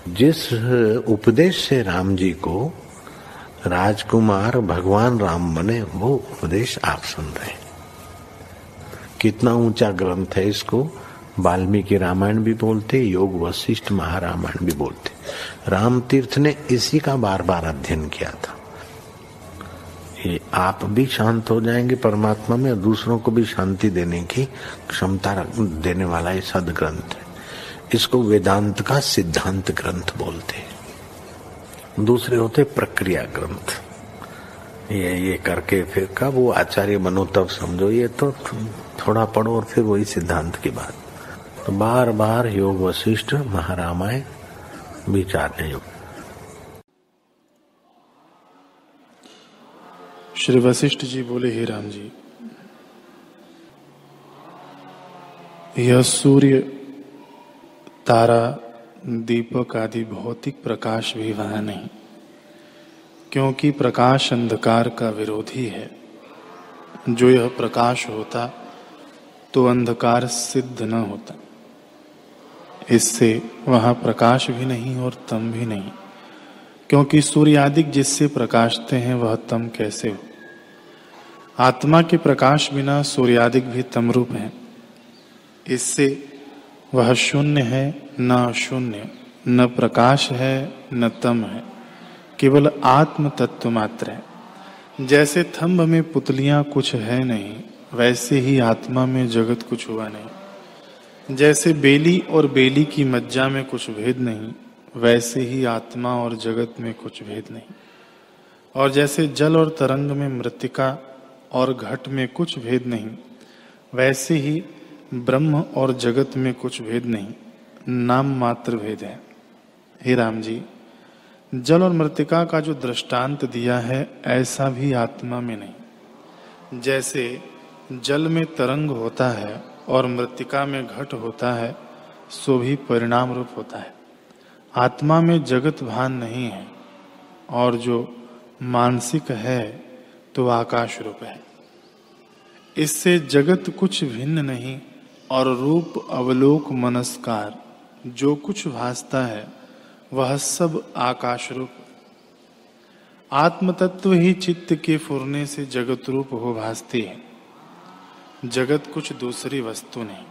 जिस उपदेश से राम जी को राजकुमार भगवान राम बने, वो उपदेश आप सुन रहे हैं। कितना ऊंचा ग्रंथ है, इसको वाल्मीकि रामायण भी बोलते, योग वशिष्ठ महारामायण भी बोलते। राम तीर्थ ने इसी का बार बार अध्ययन किया था। ये आप भी शांत हो जाएंगे परमात्मा में, और दूसरों को भी शांति देने की क्षमता देने वाला ये सदग्रंथ है। इसको वेदांत का सिद्धांत ग्रंथ बोलते हैं। दूसरे होते प्रक्रिया ग्रंथ। ये करके फिर कब वो आचार्य बनो तब समझो, ये तो थोड़ा पढ़ो और फिर वही सिद्धांत की बात। तो बार बार योग वशिष्ठ महारामायण विचारने योग। श्री वशिष्ठ जी बोले, हे राम जी, यह सूर्य, तारा, दीपक आदि भौतिक प्रकाश भी वहां नहीं, क्योंकि प्रकाश अंधकार का विरोधी है। जो यह प्रकाश होता तो अंधकार सिद्ध न होता। इससे वहां प्रकाश भी नहीं और तम भी नहीं, क्योंकि सूर्यादिक जिससे प्रकाशते हैं वह तम कैसे हो। आत्मा के प्रकाश बिना सूर्यादिक भी तमरूप है। इससे वह शून्य है, न अशून्य, न प्रकाश है न तम है, केवल आत्म तत्व मात्र है। जैसे थंब में पुतलियां कुछ है नहीं, वैसे ही आत्मा में जगत कुछ हुआ नहीं। जैसे बेली और बेली की मज्जा में कुछ भेद नहीं, वैसे ही आत्मा और जगत में कुछ भेद नहीं। और जैसे जल और तरंग में मृत्तिका और घट में कुछ भेद नहीं, वैसे ही ब्रह्म और जगत में कुछ भेद नहीं, नाम मात्र भेद है। हे राम जी, जल और मृत्तिका का जो दृष्टांत दिया है, ऐसा भी आत्मा में नहीं। जैसे जल में तरंग होता है और मृत्तिका में घट होता है, सो भी परिणाम रूप होता है। आत्मा में जगत भान नहीं है, और जो मानसिक है तो आकाश रूप है। इससे जगत कुछ भिन्न नहीं, और रूप अवलोक मनस्कार जो कुछ भासता है वह सब आकाश रूप। आत्म तत्व ही चित्त के फुरने से जगत रूप हो भासती है। जगत कुछ दूसरी वस्तु नहीं।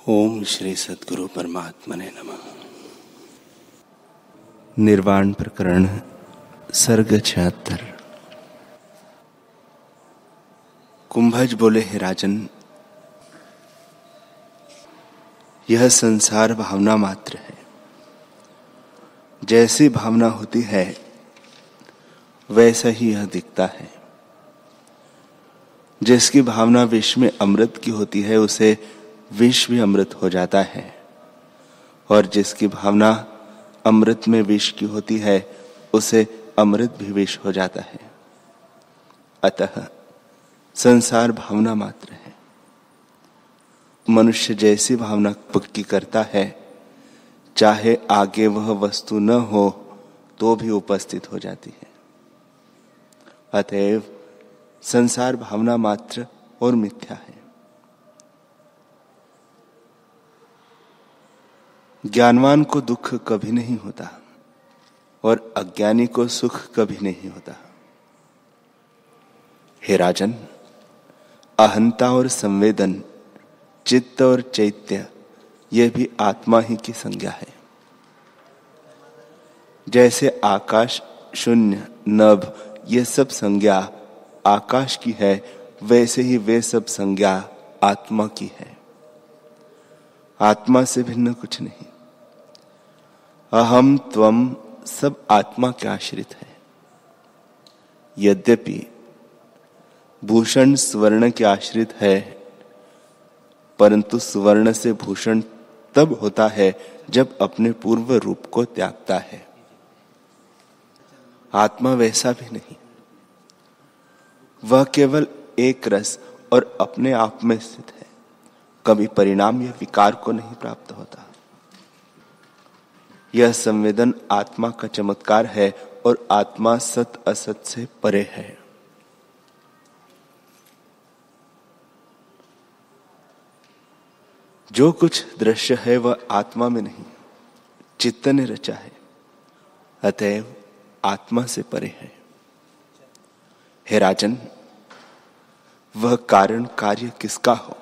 ओम श्री सद्गुरु परमात्मने नमः। निर्वाण प्रकरण सर्ग 76। कुंभज बोले, हे राजन, यह संसार भावना मात्र है। जैसी भावना होती है वैसा ही यह दिखता है। जिसकी भावना विष में अमृत की होती है, उसे विष भी अमृत हो जाता है, और जिसकी भावना अमृत में विष की होती है, उसे अमृत भी विष हो जाता है। अतः संसार भावना मात्र है। मनुष्य जैसी भावना पक्की करता है, चाहे आगे वह वस्तु न हो तो भी उपस्थित हो जाती है। अतएव संसार भावना मात्र और मिथ्या है। ज्ञानवान को दुख कभी नहीं होता और अज्ञानी को सुख कभी नहीं होता। हे राजन, अहंता और संवेदन, चित्त और चैत्य, यह भी आत्मा ही की संज्ञा है। जैसे आकाश, शून्य, नभ, ये सब संज्ञा आकाश की है, वैसे ही वे सब संज्ञा आत्मा की है। आत्मा से भिन्न कुछ नहीं। अहम त्वम सब आत्मा के आश्रित है। यद्यपि भूषण स्वर्ण के आश्रित है, परंतु स्वर्ण से भूषण तब होता है जब अपने पूर्व रूप को त्यागता है। आत्मा वैसा भी नहीं। वह केवल एक रस और अपने आप में स्थित है। कभी परिणाम या विकार को नहीं प्राप्त होता। यह संवेदन आत्मा का चमत्कार है, और आत्मा सत असत से परे है। जो कुछ दृश्य है वह आत्मा में नहीं, चित्त ने रचा है, अतएव आत्मा से परे है। हे राजन, वह कारण कार्य किसका हो?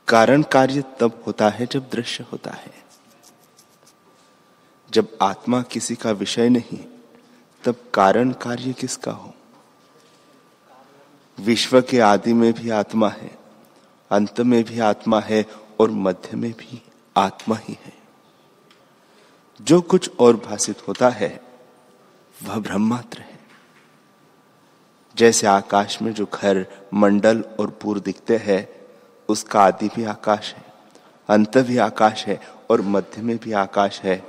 कारण कार्य तब होता है जब दृश्य होता है। जब आत्मा किसी का विषय नहीं, तब कारण कार्य किसका हो? विश्व के आदि में भी आत्मा है, अंत में भी आत्मा है और मध्य में भी आत्मा ही है। जो कुछ और भासित होता है वह ब्रह्मात्र है। जैसे आकाश में जो घर, मंडल और पूर दिखते हैं, उसका आदि भी आकाश है, अंत भी आकाश है और मध्य में भी आकाश है,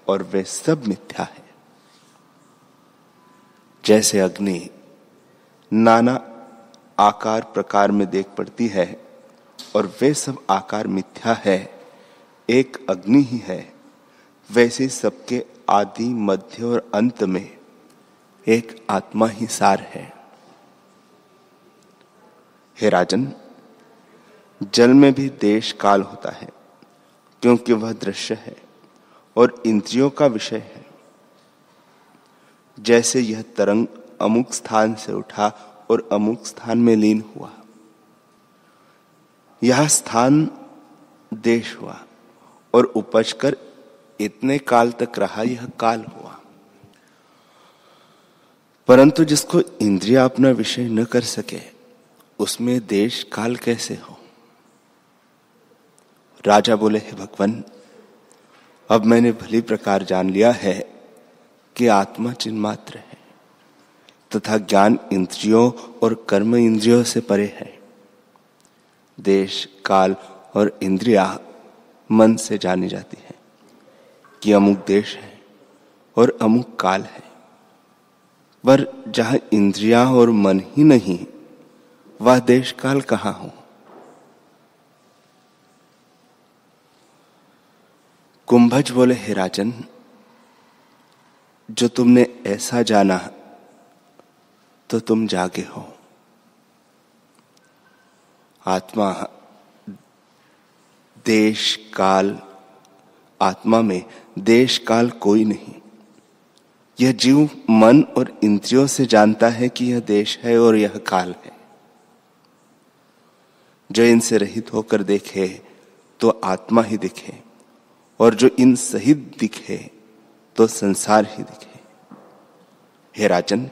और वे सब मिथ्या है। जैसे अग्नि नाना आकार प्रकार में देख पड़ती है और वे सब आकार मिथ्या है, एक अग्नि ही है, वैसे सबके आदि, मध्य और अंत में एक आत्मा ही सार है। हे राजन, जल में भी देश काल होता है, क्योंकि वह दृश्य है और इंद्रियों का विषय है। जैसे यह तरंग अमुक स्थान से उठा और अमुक स्थान में लीन हुआ, यह स्थान देश हुआ और उपज कर इतने काल तक रहा, यह काल हुआ। परंतु जिसको इंद्रिया अपना विषय न कर सके, उसमें देश काल कैसे हो? राजा बोले, हे भगवान, अब मैंने भली प्रकार जान लिया है कि आत्मा चिन्मात्र है तथा ज्ञान इंद्रियों और कर्म इंद्रियों से परे है। देश, काल और इंद्रिया मन से जानी जाती है कि अमुक देश है और अमुक काल है। पर जहां इंद्रियां और मन ही नहीं, वह देश काल कहां हो? कुंभज बोले, हे राजन, जो तुमने ऐसा जाना तो तुम जागे हो। आत्मा, देश काल, आत्मा में देश काल कोई नहीं। यह जीव मन और इंद्रियों से जानता है कि यह देश है और यह काल है। जो इनसे रहित होकर देखे तो आत्मा ही दिखे, और जो इन सहित दिखे तो संसार ही दिखे। हे राजन,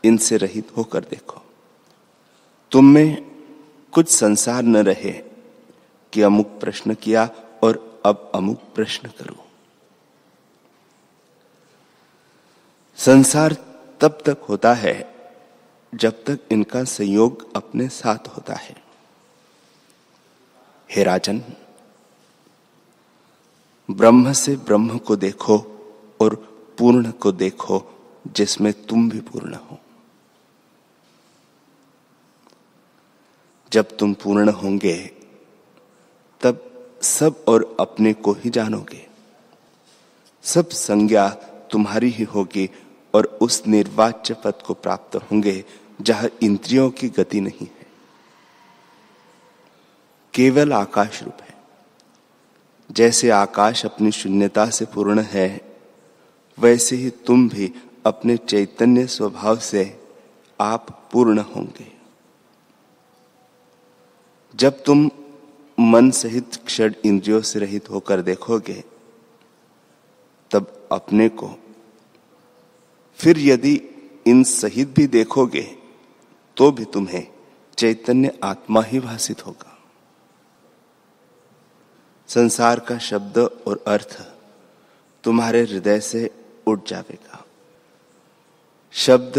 इनसे रहित होकर देखो, तुम में कुछ संसार न रहे कि अमुक प्रश्न किया और अब अमुक प्रश्न करूं। संसार तब तक होता है जब तक इनका संयोग अपने साथ होता है। हे राजन, ब्रह्म से ब्रह्म को देखो और पूर्ण को देखो, जिसमें तुम भी पूर्ण हो। जब तुम पूर्ण होंगे तब सब और अपने को ही जानोगे। सब संज्ञा तुम्हारी ही होगी और उस निर्वाच्य पद को प्राप्त होंगे जहां इंद्रियों की गति नहीं है। केवल आकाश रूप है। जैसे आकाश अपनी शून्यता से पूर्ण है, वैसे ही तुम भी अपने चैतन्य स्वभाव से आप पूर्ण होंगे। जब तुम मन सहित क्षण इंद्रियों से रहित होकर देखोगे, तब अपने को, फिर यदि इन सहित भी देखोगे तो भी तुम्हें चैतन्य आत्मा ही भासित होगा। संसार का शब्द और अर्थ तुम्हारे हृदय से उठ जाएगा। शब्द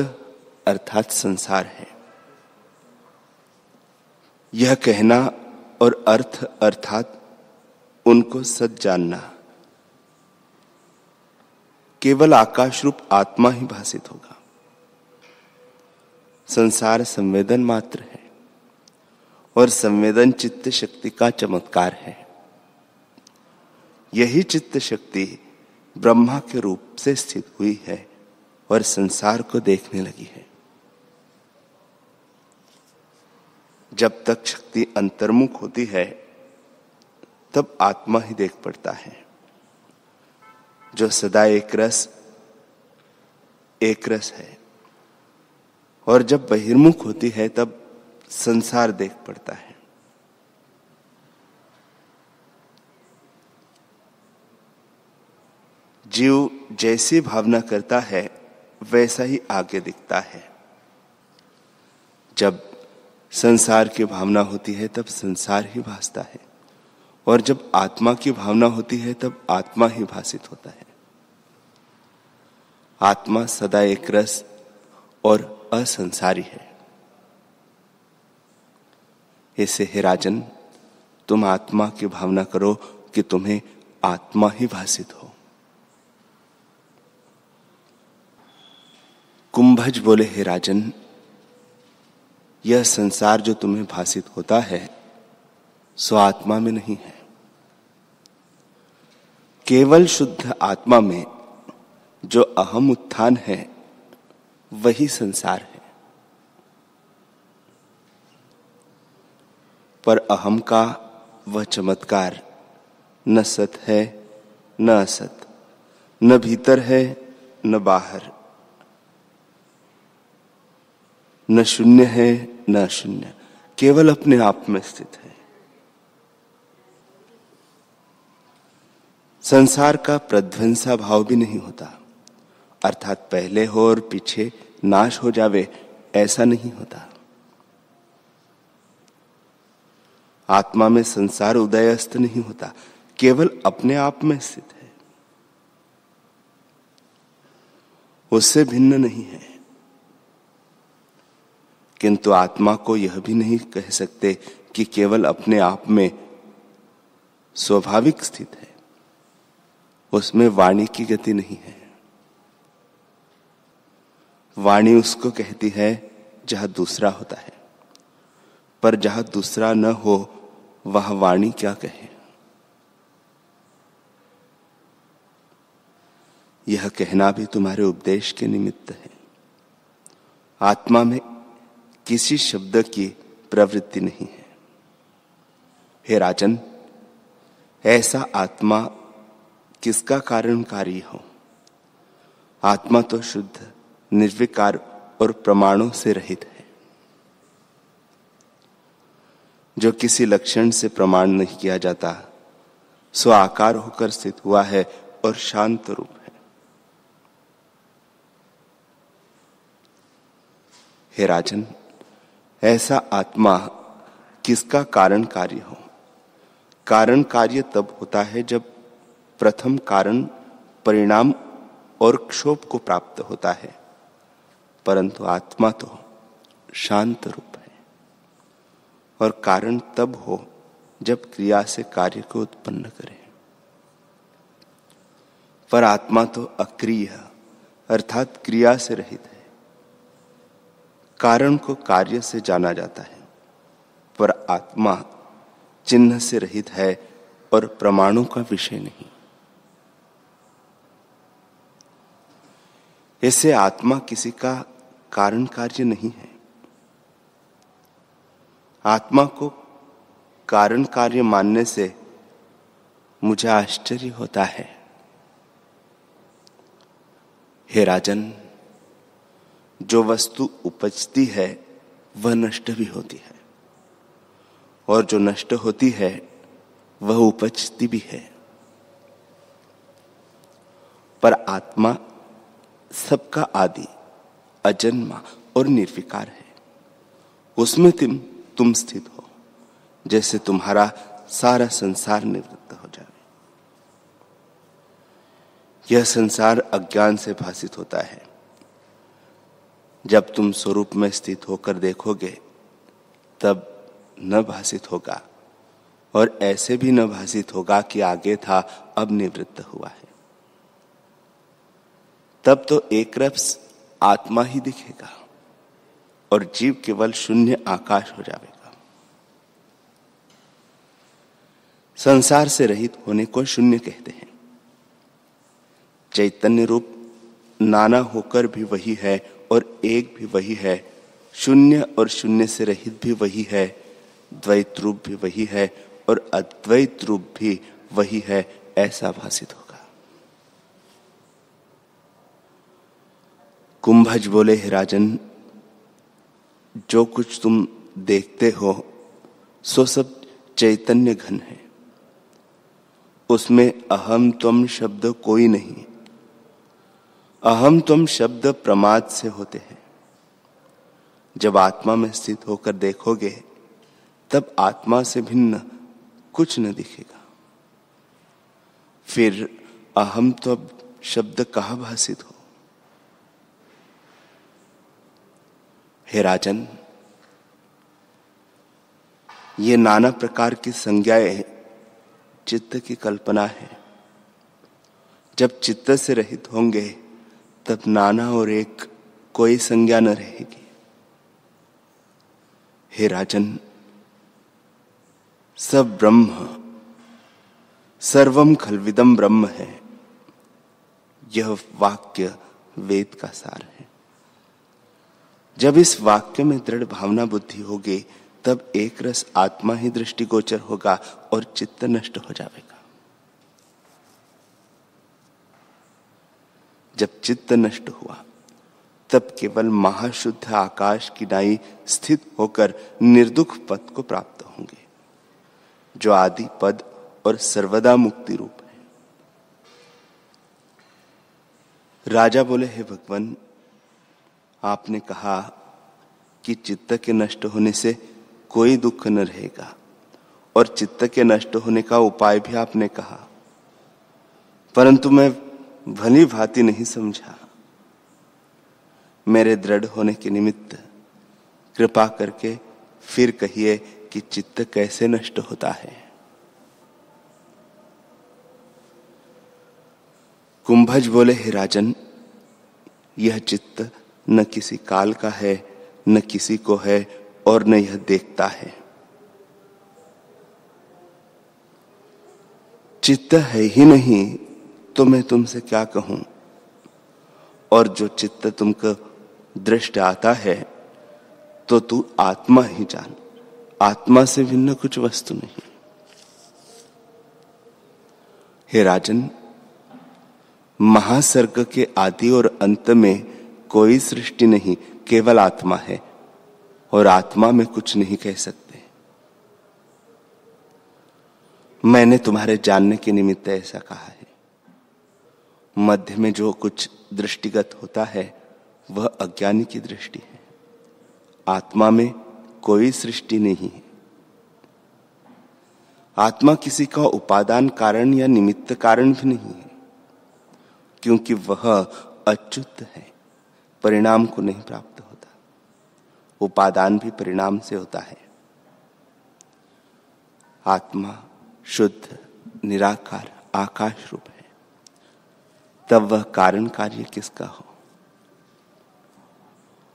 अर्थात संसार है। यह कहना और अर्थ अर्थात उनको सच जानना, केवल आकाश रूप आत्मा ही भासित होगा। संसार संवेदन मात्र है और संवेदन चित्त शक्ति का चमत्कार है। यही चित्त शक्ति ब्रह्मा के रूप से स्थित हुई है और संसार को देखने लगी है। जब तक शक्ति अंतर्मुख होती है, तब आत्मा ही देख पड़ता है, जो सदा एक रस है। और जब बहिर्मुख होती है तब संसार देख पड़ता है। जीव जैसी भावना करता है वैसा ही आगे दिखता है। जब संसार की भावना होती है तब संसार ही भासता है, और जब आत्मा की भावना होती है तब आत्मा ही भासित होता है। आत्मा सदा एक रस और असंसारी है। ऐसे हे राजन, तुम आत्मा की भावना करो कि तुम्हें आत्मा ही भासित हो। कुंभज बोले, हे राजन, यह संसार जो तुम्हें भासित होता है सो आत्मा में नहीं है। केवल शुद्ध आत्मा में जो अहम उत्थान है वही संसार है। पर अहम का वह चमत्कार न सत है न असत, न भीतर है न बाहर, न शून्य है न अशून्य, केवल अपने आप में स्थित है। संसार का प्रध्वंसा भाव भी नहीं होता, अर्थात पहले हो और पीछे नाश हो जावे, ऐसा नहीं होता। आत्मा में संसार उदय अस्त नहीं होता, केवल अपने आप में स्थित है, उससे भिन्न नहीं है। किंतु आत्मा को यह भी नहीं कह सकते कि केवल अपने आप में स्वाभाविक स्थित है, उसमें वाणी की गति नहीं है। वाणी उसको कहती है जहां दूसरा होता है, पर जहां दूसरा न हो वह वाणी क्या कहे। यह कहना भी तुम्हारे उपदेश के निमित्त है। आत्मा में किसी शब्द की प्रवृत्ति नहीं है। हे राजन, ऐसा आत्मा किसका कारणकारी हो? आत्मा तो शुद्ध, निर्विकार और प्रमाणों से रहित है। जो किसी लक्षण से प्रमाण नहीं किया जाता, सो आकार होकर स्थित हुआ है और शांत रूप है। हे राजन, ऐसा आत्मा किसका कारण कार्य हो? कारण कार्य तब होता है जब प्रथम कारण परिणाम और क्षोभ को प्राप्त होता है, परंतु आत्मा तो शांत रूप है। और कारण तब हो जब क्रिया से कार्य को उत्पन्न करे। पर आत्मा तो अक्रिय अर्थात क्रिया से रहित है। कारण को कार्य से जाना जाता है, पर आत्मा चिन्ह से रहित है और प्रमाणों का विषय नहीं। ऐसे आत्मा किसी का कारण कार्य नहीं है। आत्मा को कारण कार्य मानने से मुझे आश्चर्य होता है। हे राजन, जो वस्तु उपजती है वह नष्ट भी होती है, और जो नष्ट होती है वह उपजती भी है। पर आत्मा सबका आदि, अजन्मा और निर्विकार है। उसमें तुम स्थित हो, जैसे तुम्हारा सारा संसार निवृत्त हो जाए। यह संसार अज्ञान से भासित होता है। जब तुम स्वरूप में स्थित होकर देखोगे तब न भासित होगा, और ऐसे भी न भासित होगा कि आगे था अब निवृत्त हुआ है। तब तो एक रस आत्मा ही दिखेगा और जीव केवल शून्य आकाश हो जाएगा। संसार से रहित होने को शून्य कहते हैं। चैतन्य रूप नाना होकर भी वही है और एक भी वही है। शून्य और शून्य से रहित भी वही है, द्वैत रूप भी वही है और अद्वैत रूप भी वही है ऐसा भासित होगा। कुंभज बोले, हे राजन, जो कुछ तुम देखते हो सो सब चैतन्य घन है, उसमें अहम त्वम शब्द कोई नहीं। अहम त्वम शब्द प्रमाद से होते हैं। जब आत्मा में स्थित होकर देखोगे तब आत्मा से भिन्न कुछ न दिखेगा। फिर अहम त्वम शब्द कहाँ भासित हो? हे राजन, ये नाना प्रकार की संज्ञाएं चित्त की कल्पना है। जब चित्त से रहित होंगे तब नाना और एक कोई संज्ञा न रहेगी। हे राजन, सब ब्रह्म, सर्वम खल्विदम ब्रह्म है, यह वाक्य वेद का सार है। जब इस वाक्य में दृढ़ भावना बुद्धि होगी तब एक रस आत्मा ही दृष्टिगोचर होगा और चित्त नष्ट हो जाएगा। जब चित्त नष्ट हुआ तब केवल महाशुद्ध आकाश की नाई स्थित होकर निर्दुख पद को प्राप्त होंगे, जो आदि पद और सर्वदा मुक्ति रूप है। राजा बोले, हे भगवान, आपने कहा कि चित्त के नष्ट होने से कोई दुख न रहेगा और चित्त के नष्ट होने का उपाय भी आपने कहा, परंतु मैं भली भांति नहीं समझा। मेरे दृढ़ होने के निमित्त कृपा करके फिर कहिए कि चित्त कैसे नष्ट होता है। कुंभज बोले, हे राजन, यह चित्त न किसी काल का है, न किसी को है और न यह देखता है। चित्त है ही नहीं तो मैं तुमसे क्या कहूं। और जो चित्त तुमको दृष्ट आता है तो तू आत्मा ही जान, आत्मा से भिन्न कुछ वस्तु नहीं। हे राजन, महासर्ग के आदि और अंत में कोई सृष्टि नहीं, केवल आत्मा है और आत्मा में कुछ नहीं कह सकते। मैंने तुम्हारे जानने के निमित्त ऐसा कहा है। मध्य में जो कुछ दृष्टिगत होता है वह अज्ञानी की दृष्टि है। आत्मा में कोई सृष्टि नहीं है। आत्मा किसी का उपादान कारण या निमित्त कारण भी नहीं है, क्योंकि वह अच्युत है, परिणाम को नहीं प्राप्त होता। उपादान भी परिणाम से होता है। आत्मा शुद्ध निराकार आकाश रूप है, तब वह कारण कार्य किसका हो।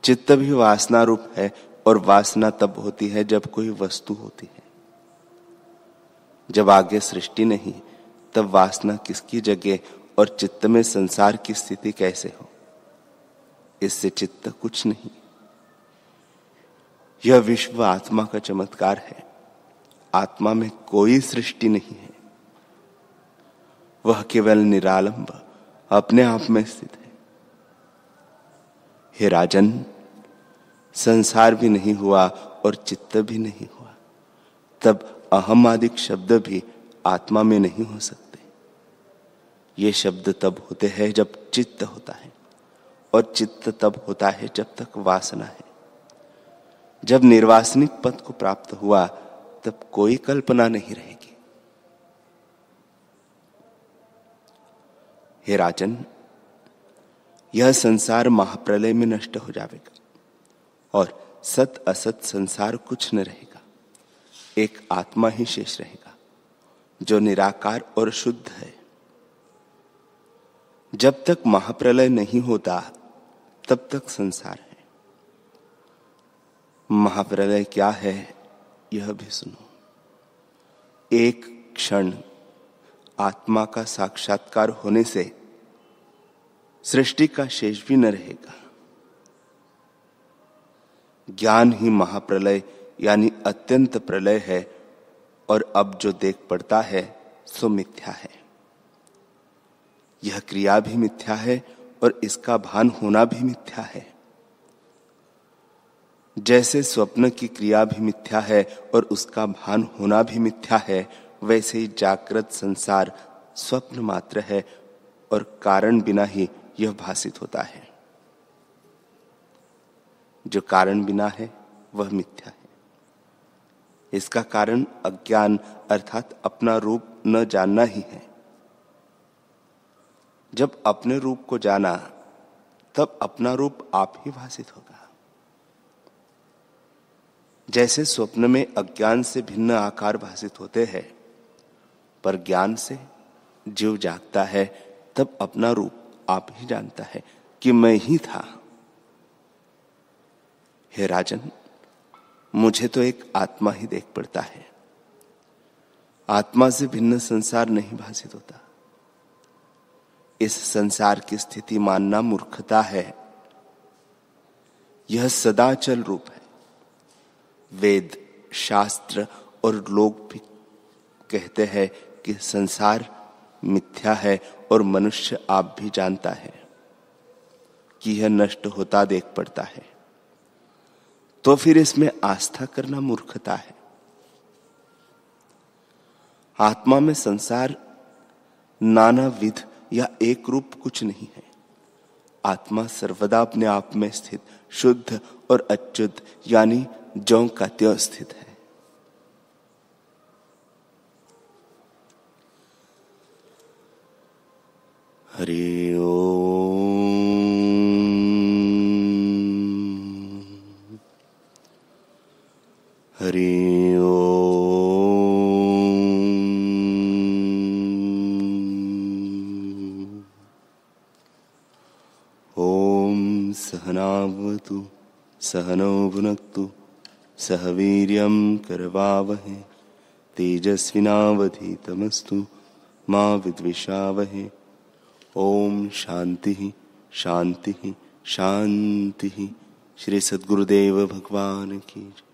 चित्त भी वासना रूप है और वासना तब होती है जब कोई वस्तु होती है। जब आगे सृष्टि नहीं तब वासना किसकी जगह और चित्त में संसार की स्थिति कैसे हो। इससे चित्त कुछ नहीं। यह विश्व आत्मा का चमत्कार है। आत्मा में कोई सृष्टि नहीं है। वह केवल निरालंब अपने आप में स्थित है। हे राजन, संसार भी नहीं हुआ और चित्त भी नहीं हुआ, तब अहम आदि शब्द भी आत्मा में नहीं हो सकते। ये शब्द तब होते हैं जब चित्त होता है, और चित्त तब होता है जब तक वासना है। जब निर्वासनिक पद को प्राप्त हुआ तब कोई कल्पना नहीं रहेगी। हे राजन, यह संसार महाप्रलय में नष्ट हो जाएगा और सत असत संसार कुछ न रहेगा। एक आत्मा ही शेष रहेगा जो निराकार और शुद्ध है। जब तक महाप्रलय नहीं होता तब तक संसार है। महाप्रलय क्या है यह भी सुनो। एक क्षण आत्मा का साक्षात्कार होने से सृष्टि का शेष भी न रहेगा। ज्ञान ही महाप्रलय यानी अत्यंत प्रलय है और अब जो देख पड़ता है सो मिथ्या है। यह क्रिया भी मिथ्या है और इसका भान होना भी मिथ्या है। जैसे स्वप्न की क्रिया भी मिथ्या है और उसका भान होना भी मिथ्या है, वैसे ही जागृत संसार स्वप्न मात्र है और कारण बिना ही यह भासित होता है। जो कारण बिना है वह मिथ्या है। इसका कारण अज्ञान अर्थात अपना रूप न जानना ही है। जब अपने रूप को जाना तब अपना रूप आप ही भासित होगा। जैसे स्वप्न में अज्ञान से भिन्न आकार भासित होते हैं, पर ज्ञान से जीव जागता है तब अपना रूप आप ही जानता है कि मैं ही था। हे राजन, मुझे तो एक आत्मा ही देख पड़ता है। आत्मा से भिन्न संसार नहीं भासित होता। इस संसार की स्थिति मानना मूर्खता है। यह सदा चल रूप है। वेद, शास्त्र और लोग भी कहते हैं कि संसार मिथ्या है और मनुष्य आप भी जानता है कि यह नष्ट होता देख पड़ता है। तो फिर इसमें आस्था करना मूर्खता है। आत्मा में संसार नानाविध या एक रूप कुछ नहीं है। आत्मा सर्वदा अपने आप में स्थित, शुद्ध और अच्युत यानी ज्यों का त्यों स्थित है। हरि ओम। हरि ओम। ओम सहनावतु सहनौ भुनक्तु सह वीर्यं करवावहै तेजस्विनावधीतमस्तु मा विद्विषावहै। ओम शांति शांति शांति। श्री सद्गुरुदेव भगवान की जय।